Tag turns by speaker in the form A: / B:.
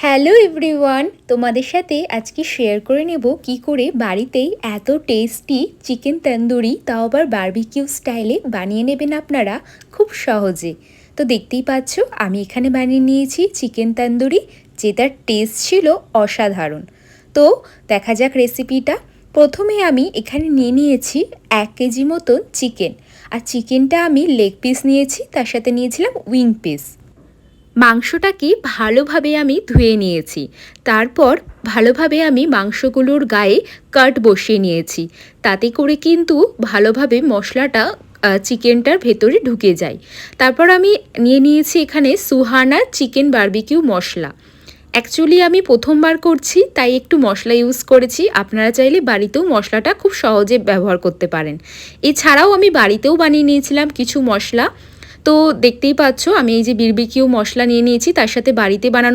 A: Hello everyone, তোমাদের সাথে আজকে শেয়ার করে নেব কি করে বাড়িতেই এত টেস্টি চিকেন তন্দুরি, তাও আবার বারবিকিউ স্টাইলে বানিয়ে নেবেন আপনারা খুব সহজে। তো দেখতেই পাচ্ছ আমি এখানে বানিয়ে নিয়েছি চিকেন তন্দুরি, যেটার টেস্ট ছিল অসাধারণ। তো দেখা যাক রেসিপিটা। প্রথমে আমি এখানে নিয়ে নিয়েছি 1 কেজি মতন চিকেন, আর চিকেনটা আমি লেগ পিস নিয়েছি, তার সাথে নিয়েছিলাম উইং পিস। মাংসটাকে ভালোভাবে আমি ধুয়ে নিয়েছি, তারপর ভালোভাবে আমি মাংসগুলোর গায়ে কাট বসিয়ে নিয়েছি, তাতে করে কিন্তু ভালোভাবে মশলাটা চিকেনটার ভেতরে ঢুকে যায়। তারপর আমি নিয়ে নিয়েছি এখানে সুহানা চিকেন বারবিকিউ মশলা। অ্যাকচুয়ালি আমি প্রথমবার করছি তাই একটু মশলা ইউজ করেছি, আপনারা চাইলে বাড়িতেও মশলাটা খুব সহজে ব্যবহার করতে পারেন। এছাড়াও আমি বাড়িতেও বানিয়ে নিয়েছিলাম কিছু মশলা। তো দেখতেই পাচ্ছ আমি এই যে বারবিকিউ মশলা নিয়ে নিয়েছি, তার সাথে বাড়িতে বানানো